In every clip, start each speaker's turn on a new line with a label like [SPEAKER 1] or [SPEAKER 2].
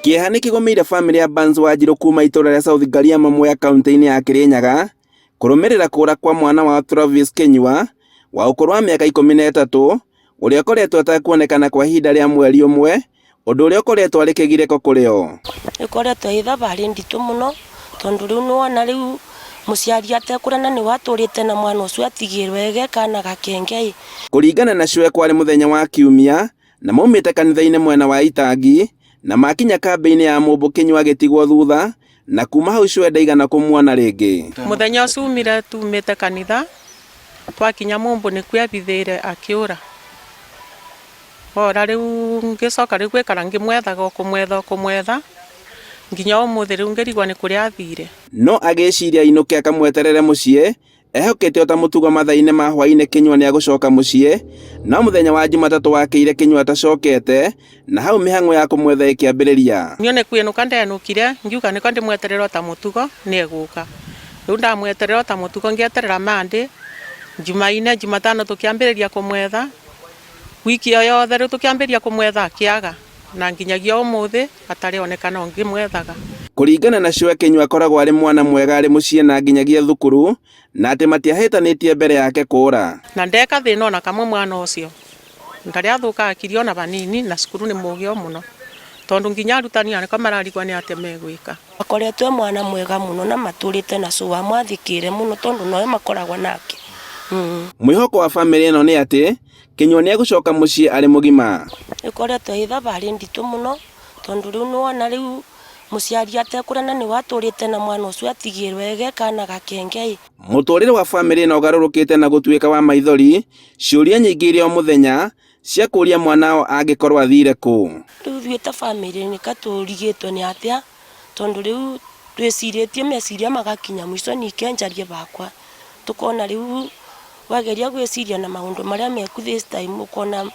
[SPEAKER 1] Kĩeha nĩ kĩgũmĩire famĩlĩ ya Burns Wanjiru kuma itũra rĩa South Gariama Mwea kaunti-inĩ ya Kirinyaga kũrũmĩrĩra kũra kwa mwana wa Travis Kinyua wa ũkũrũ wa mĩaka 13 ũrĩa ũkoretwo atakuonekana kwa ihinda rĩa mweri ũmwe, ũndũ ũrĩa ũkoretwo arĩ kĩgirĩko kũrĩ o.
[SPEAKER 2] Ĩkoretwo ithabarĩ nditũ mũno tondũ rĩu nĩwona rĩu mũciari atekũrana nĩ watũrĩte na mwana ũcio atigĩrwo ege kana gakenge.
[SPEAKER 1] Kũringana na Cue kwarĩ mũthenya wa Kiumia na maumĩte kanitha-inĩ mwena wa Itangi na makinya kambĩ-inĩ ya Mũmbũ Kinyua agĩtigwo thutha na kuma hau Cue ndaigana kũmuona rĩngĩ.
[SPEAKER 3] Mũthenya ũcio umire tumĩte kanitha twakinya Mũmbũ nĩkuo ebithĩire akĩũra. Ora rĩu ngĩcoka rĩu gwĩkara ngĩmwethaga kũmwetha nginya ũmũthĩ rĩu ngĩrigwo nĩ kũrĩa athire. No
[SPEAKER 1] agĩciria ainũke akamweterere mũciĩ ehokete ota mũtugo mathaa-inĩ ma hwaĩ-inĩ Kinyua nĩ agũcoka mũciĩ, no mũthenya wa Jumatatũ wakĩire Kinyua atacokete na hau mĩhang'o ya kũmwetha ĩkĩambĩrĩria.
[SPEAKER 3] Niĩ nĩ kũinũka ndenũkire ngiuga nĩko ndĩmweterera ota mũtugo nĩ egũka. Rĩu ndamweterera ota mũtugo ngĩeterera Monday, Jumaine, Jumatano tũkĩambĩrĩria kũmwetha, wiki ĩyo yothe rĩu tũkĩambĩrĩria kũmwetha akĩaga na nginyagia ũmũthĩ atarĩ onekana ngĩmwethaga.
[SPEAKER 1] Kũringana na Cue, Kinyua akoragwo arĩ mwana mwega arĩ mũciĩ na nginyagia thukuru na atĩ matiahĩtanĩtie mbere yake kũra.
[SPEAKER 3] Na ndeka thĩna ona kamwe mwana ũcio ndarĩ athũka akiri ona banini na cukuru nĩ mũgĩo mũno tondũ nginya arutani nĩko mararigwa nĩ atĩ megwĩka.
[SPEAKER 2] Akoretwo mwana mwega mũno na matũrĩte na Cue amwathĩkĩre mũno tondũ nowe makoragwo nake.
[SPEAKER 1] Mwĩhoko wa famĩlĩ ĩno nĩ atĩ Kinyua nĩ egũcoka mũciĩ arĩ mũgima.
[SPEAKER 2] Ĩkoretwo ithabarĩ nditũ mũno tondũ rĩu nĩwona rĩu mũciari atekũrana nĩ watũrĩte na mwana ũcio atigĩrwo ege kana gakenge.
[SPEAKER 1] Mũtũrĩre wa famĩlĩ ĩno ũgarũrũkĩte na gũtuĩka wa maithori, ciũria nyingĩ iria o mũthenya cia kũria mwanao angĩkorwo athire kũ.
[SPEAKER 2] Rĩu ithuĩ ta famĩlĩ nĩ katũrigĩtwo nĩ atĩa tondũ rĩu twĩcirĩtie meciria magakinya mũico nĩkenjarie bakwa tũkona rĩu wageria gwĩciria na maũndũ marĩa meku this time ũkona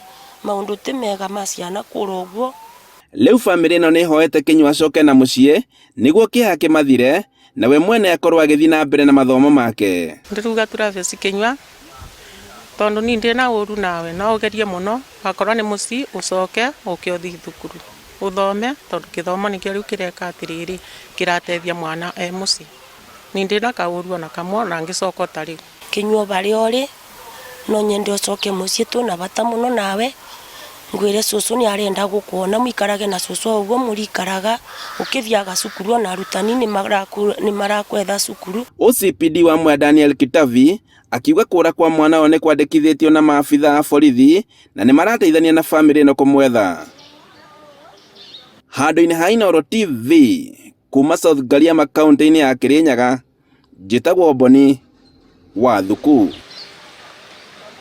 [SPEAKER 2] maũndũ ti mega ma ciana kũra ũguo.
[SPEAKER 1] Rĩu famĩlĩ ĩno nĩ ĩhoete Kinyua acoke na mũciĩ nĩguo kĩeha kĩmathire na we mwene akorwo agĩthiĩ na mbere na mathomo make.
[SPEAKER 3] Ndĩruga Travis Kinyua tondũ niĩ ndĩ na ũru nawe no ũgerie mũno akorwo nĩ mũciĩ ũcoke ũke ũthiĩ thukuru ũthome tondũ gĩthomo nĩkĩo rĩu kĩreka atĩrĩrĩ kĩrateithia mwana e mũciĩ. Niĩ ndĩ na kaũru ona kamwe na ngĩcoka ta rĩu.
[SPEAKER 2] Kinyua barĩ orĩ no nyende ũcoke mũciĩ twĩna bata mũno nawe. Ngwĩre cũcũ nĩ arenda gũkuona mũikarage na cũcũ ũguo mũrikaraga ũkĩthiaga cukuru ona arutani nĩ marakwetha cukuru. OCPD wa Mwea Daniel Kitavi akiuga kũra kwa mwana o nĩ kwandĩkithĩtio na maabitha a borithi na nĩ marateithania na famĩlĩ ĩno kũmwetha. Handũ-inĩ ha Inooro TV kuma South Gariama kaunti-inĩ ya Kirinyaga, njĩtagwo Boni wa Thuku.